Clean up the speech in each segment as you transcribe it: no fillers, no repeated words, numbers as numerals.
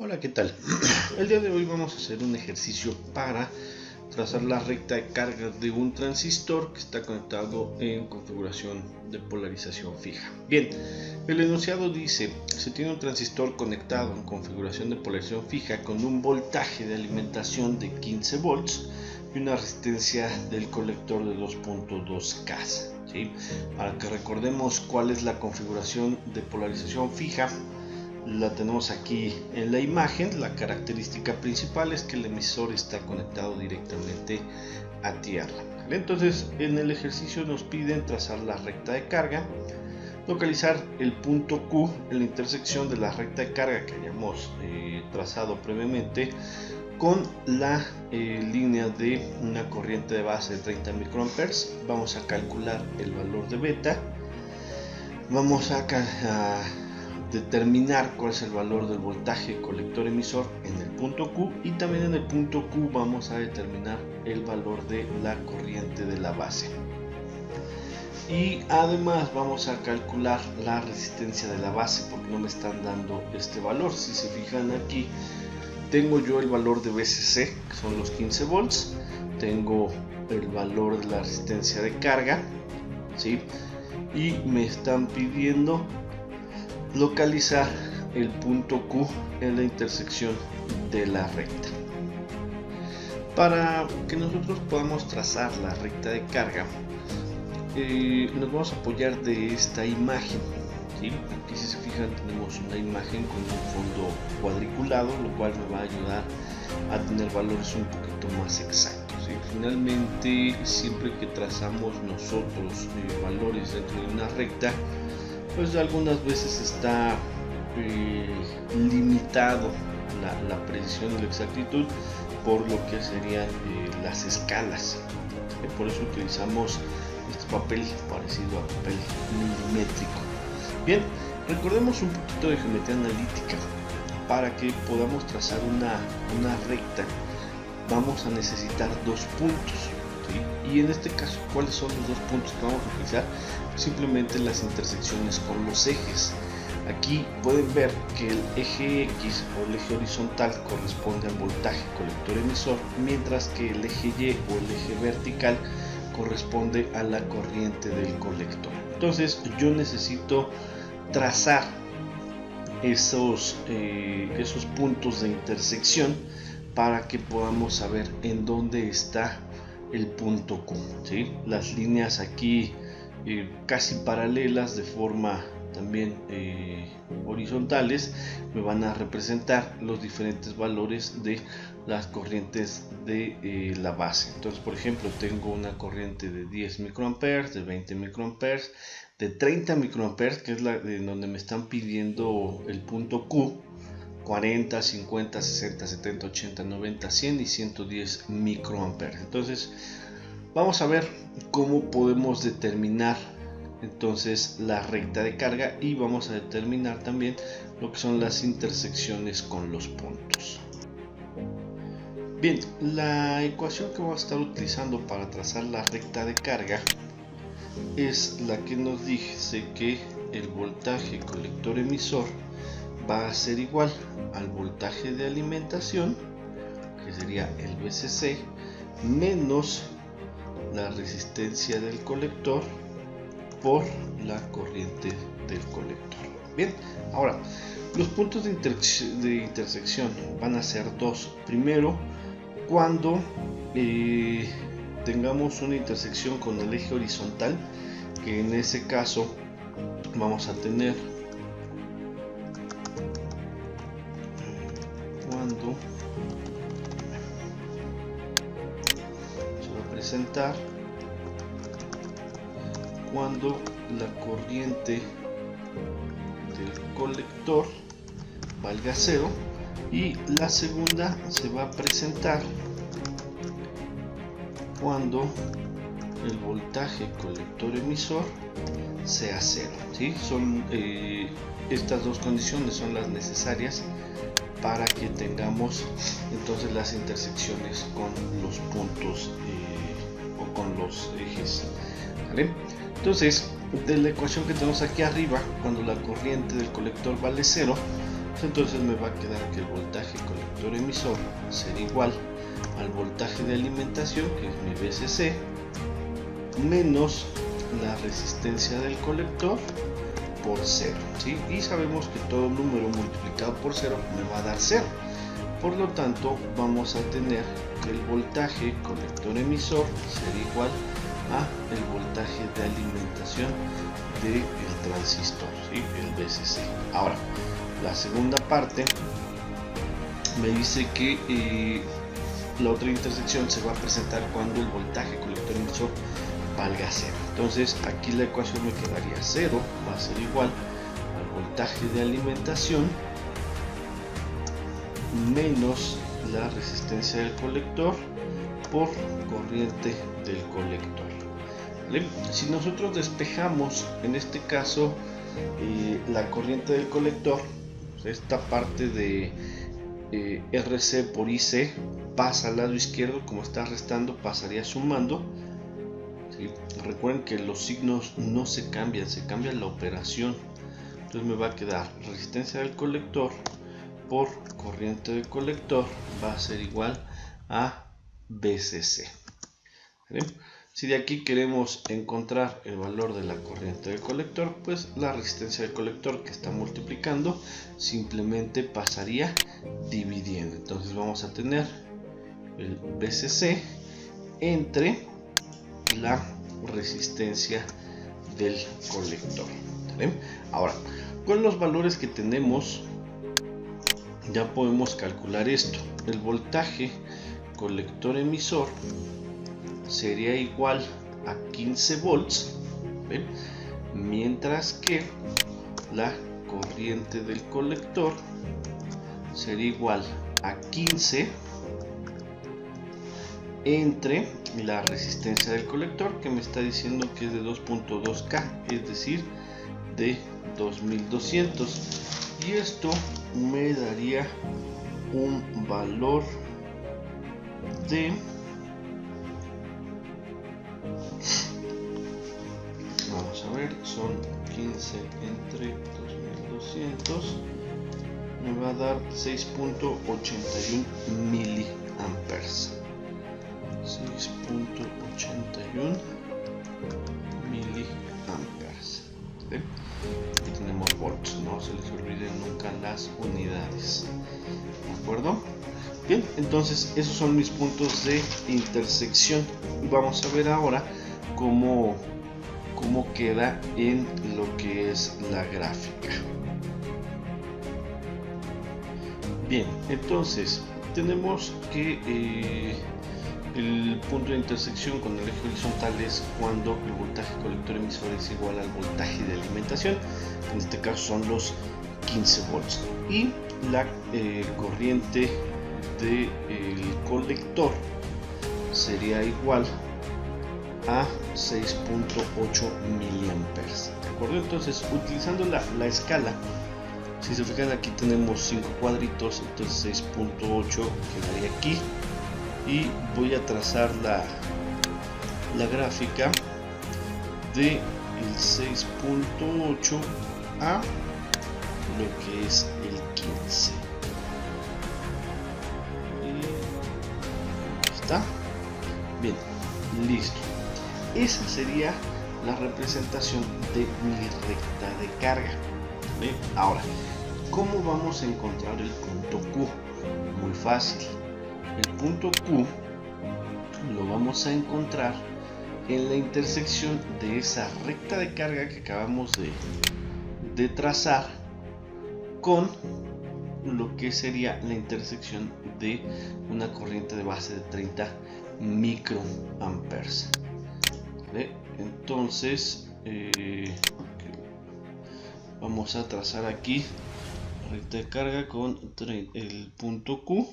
Hola, ¿qué tal? El día de hoy vamos a hacer un ejercicio para trazar la recta de carga de un transistor que está conectado en configuración de polarización fija. Bien, el enunciado dice: se tiene un transistor conectado en configuración de polarización fija con un voltaje de alimentación de 15 volts y una resistencia del colector de 2.2K. ¿Sí? Para que recordemos cuál es la configuración de polarización fija, la tenemos aquí en la imagen. La característica principal es que el emisor está conectado directamente a tierra. Entonces, en el ejercicio nos piden trazar la recta de carga, localizar el punto Q en la intersección de la recta de carga que hayamos trazado previamente con la línea de una corriente de base de 30 microamperes. Vamos a calcular el valor de beta. Vamos a determinar cuál es el valor del voltaje colector emisor en el punto Q, y también en el punto Q vamos a determinar el valor de la corriente de la base, y además vamos a calcular la resistencia de la base porque no me están dando este valor. Si se fijan aquí, tengo yo el valor de VCC, que son los 15 volts, tengo el valor de la resistencia de carga, ¿sí? Y me están pidiendo localizar el punto Q en la intersección de la recta. Para que nosotros podamos trazar la recta de carga, nos vamos a apoyar de esta imagen, ¿sí? Aquí, si se fijan, tenemos una imagen con un fondo cuadriculado, lo cual me va a ayudar a tener valores un poquito más exactos, ¿sí? Finalmente, siempre que trazamos nosotros valores dentro de una recta, pues algunas veces está limitado la precisión y la exactitud por lo que serían las escalas. Por eso utilizamos este papel parecido a papel milimétrico. Bien, recordemos un poquito de geometría analítica. Para que podamos trazar una recta, vamos a necesitar dos puntos, ¿sí? Y en este caso, ¿cuáles son los dos puntos que vamos a utilizar? Simplemente las intersecciones con los ejes. Aquí pueden ver que el eje X o el eje horizontal corresponde al voltaje colector emisor, mientras que el eje Y o el eje vertical corresponde a la corriente del colector. Entonces yo necesito trazar esos puntos de intersección para que podamos saber en dónde está el punto Q, ¿sí? Las líneas aquí casi paralelas, de forma también horizontales, me van a representar los diferentes valores de las corrientes de la base. Entonces, por ejemplo, tengo una corriente de 10 microamperes, de 20 microamperes, de 30 microamperes, que es la de donde me están pidiendo el punto Q, 40, 50, 60, 70, 80, 90, 100 y 110 microamperes. Entonces, vamos a ver cómo podemos determinar entonces la recta de carga, y vamos a determinar también lo que son las intersecciones con los puntos. Bien, la ecuación que vamos a estar utilizando para trazar la recta de carga es la que nos dice que el voltaje colector emisor va a ser igual al voltaje de alimentación, que sería el VCC, menos la resistencia del colector por la corriente del colector. Bien, ahora los puntos de intersección van a ser dos. Primero, cuando tengamos una intersección con el eje horizontal, que en ese caso vamos a tener cuando se va a presentar cuando la corriente del colector valga 0, y la segunda se va a presentar cuando el voltaje colector emisor sea 0, ¿sí? Son estas dos condiciones son las necesarias para que tengamos entonces las intersecciones con los puntos o con los ejes, ¿vale? Entonces, de la ecuación que tenemos aquí arriba, cuando la corriente del colector vale 0, Entonces me va a quedar que el voltaje colector emisor será igual al voltaje de alimentación, que es mi VCC, menos la resistencia del colector por 0, ¿sí? Y sabemos que todo número multiplicado por 0 me va a dar 0. Por lo tanto, vamos a tener que el voltaje colector emisor será igual a el voltaje de alimentación del transistor, ¿sí? El VCC. Ahora, la segunda parte me dice que la otra intersección se va a presentar cuando el voltaje colector emisor valga 0. Entonces aquí la ecuación me quedaría 0 va a ser igual al voltaje de alimentación menos la resistencia del colector por corriente del colector. ¿Vale? Si nosotros despejamos en este caso la corriente del colector, esta parte de RC por IC pasa al lado izquierdo, como está restando pasaría sumando. ¿Sí? Recuerden que los signos no se cambian, se cambia la operación. Entonces me va a quedar resistencia del colector por corriente del colector va a ser igual a VCC. ¿Vale? Si de aquí queremos encontrar el valor de la corriente del colector, pues la resistencia del colector que está multiplicando simplemente pasaría dividiendo. Entonces vamos a tener el VCC entre la resistencia del colector. ¿Vale? Ahora, con los valores que tenemos ya podemos calcular esto. El voltaje colector emisor sería igual a 15 volts, ¿ven? Mientras que la corriente del colector sería igual a 15 entre la resistencia del colector, que me está diciendo que es de 2.2K, es decir, de 2200, y esto me daría un valor de, vamos a ver, son 15 entre 2200, me va a dar 6.81 miliamperes. 6.81 miliamperes. ¿Sí? Aquí tenemos volts, no se les olviden nunca las unidades. ¿De acuerdo? Bien, entonces esos son mis puntos de intersección. Y vamos a ver ahora cómo queda en lo que es la gráfica. Bien, entonces tenemos que el punto de intersección con el eje horizontal es cuando el voltaje colector emisor es igual al voltaje de alimentación, en este caso son los 15 volts, y la corriente del colector sería igual a 6.8 miliamperes. ¿De acuerdo? Entonces, utilizando la escala, si se fijan, aquí tenemos 5 cuadritos, entonces 6.8 quedaría aquí. Y voy a trazar la gráfica de el 6.8 a lo que es el 15. Y ahí está. Bien, listo. Esa sería la representación de mi recta de carga. ¿Bien? Ahora, ¿cómo vamos a encontrar el punto Q? Muy fácil. El punto Q lo vamos a encontrar en la intersección de esa recta de carga que acabamos de trazar con lo que sería la intersección de una corriente de base de 30 microamperes. ¿Vale? Entonces vamos a trazar aquí recta de carga con el punto Q.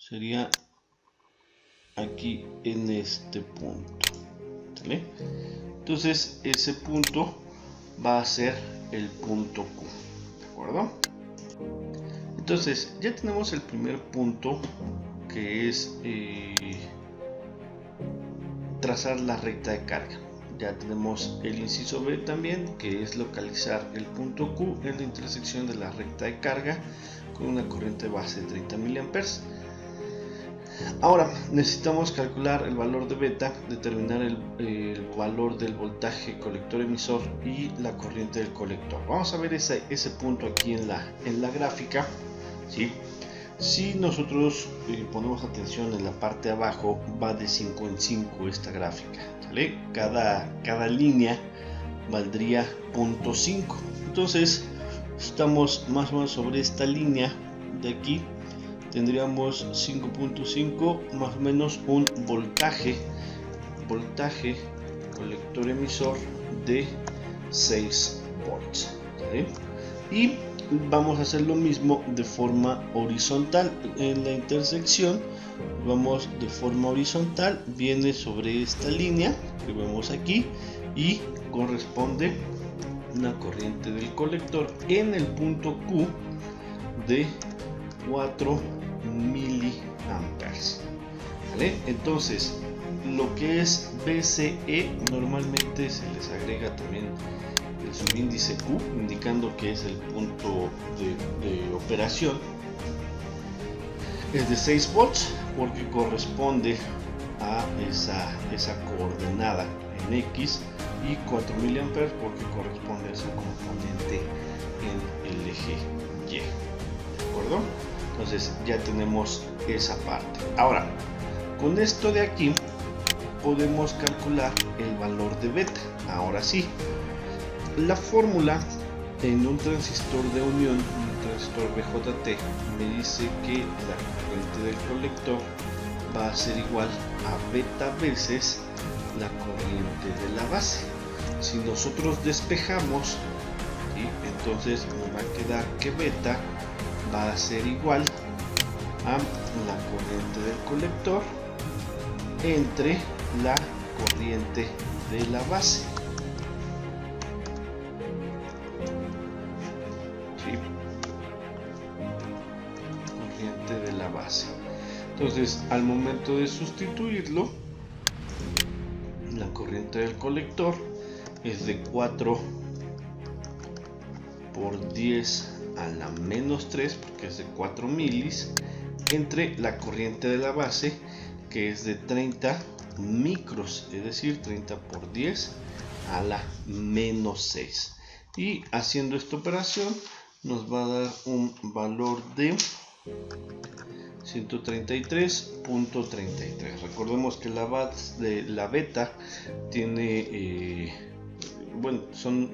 Sería aquí en este punto. ¿Vale? Entonces ese punto va a ser el punto Q. ¿De acuerdo? Entonces ya tenemos el primer punto, que es trazar la recta de carga. ya tenemos el inciso B también, que es localizar el punto Q en la intersección de la recta de carga con una corriente base de 30 mA. Ahora necesitamos calcular el valor de beta, determinar el valor del voltaje colector emisor y la corriente del colector. Vamos a ver ese punto aquí en la gráfica, ¿sí? Si nosotros ponemos atención en la parte de abajo, va de 5 en 5 esta gráfica, ¿sale? Cada línea valdría 0.5. Entonces, estamos más o menos sobre esta línea de aquí. Tendríamos 5.5 más o menos un voltaje colector emisor de 6 volts, ¿sale? Y vamos a hacer lo mismo de forma horizontal. En la intersección vamos de forma horizontal, viene sobre esta línea que vemos aquí y corresponde una corriente del colector en el punto Q de 4 miliamperes, ¿vale? Entonces lo que es BCE normalmente se les agrega también el subíndice Q, indicando que es el punto de operación. Es de 6 volts porque corresponde a esa coordenada en X, y 4 miliamperes porque corresponde a ese componente en el eje Y, ¿de acuerdo? Entonces ya tenemos esa parte. Ahora, con esto de aquí podemos calcular el valor de beta. Ahora sí, la fórmula en un transistor de unión, un transistor BJT, me dice que la corriente del colector va a ser igual a beta veces la corriente de la base. Si nosotros despejamos, ¿sí?, entonces nos va a quedar que beta va a ser igual a la corriente del colector entre la corriente de la base. ¿Sí? Corriente de la base. Entonces, al momento de sustituirlo, la corriente del colector es de 4 por 10 a la menos 3, porque es de 4 milis, entre la corriente de la base, que es de 30 micros, es decir, 30 por 10 a la menos 6. Y haciendo esta operación nos va a dar un valor de 133.33. Recordemos que la beta tiene son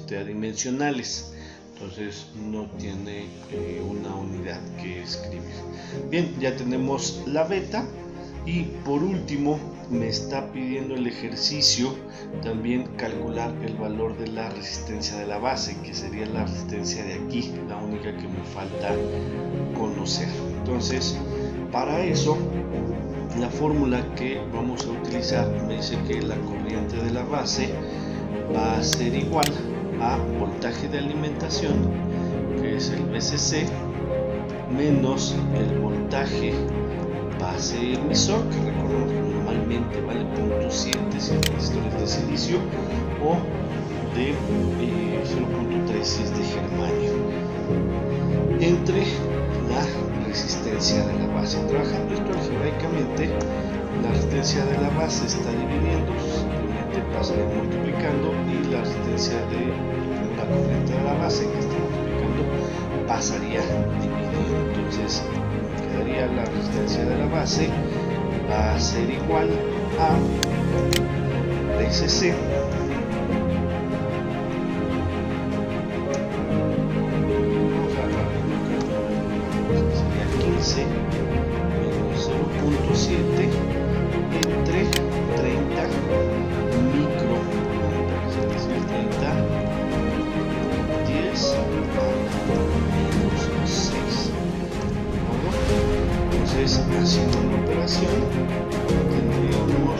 adimensionales, entonces no tiene una unidad que escribir. Bien, ya tenemos la beta. Y por último me está pidiendo el ejercicio también calcular el valor de la resistencia de la base, que sería la resistencia de aquí, la única que me falta conocer. Entonces, para eso, la fórmula que vamos a utilizar me dice que la corriente de la base va a ser igual a voltaje de alimentación, que es el VCC, menos el voltaje base emisor, que recordemos que normalmente vale 0.7 si el transistor es de silicio, o de 0.3 si es de germanio, entre la resistencia de la base. Trabajando esto algebraicamente, la resistencia de la base está dividiendo, simplemente pasaría multiplicando, y la resistencia de la corriente de la base que está multiplicando pasaría dividiendo. Entonces quedaría la resistencia de la base va a ser igual a VCC sería 15 menos 0.7 entre 30 microamperes, es decir, 30 10 a menos 6. Entonces, haciendo una operación, tendríamos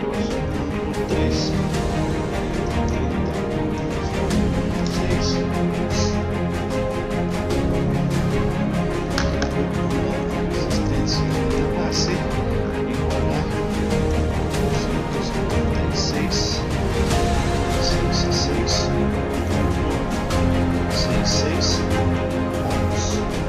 2.3 6 resistencia de la base igual 6.66 ohms.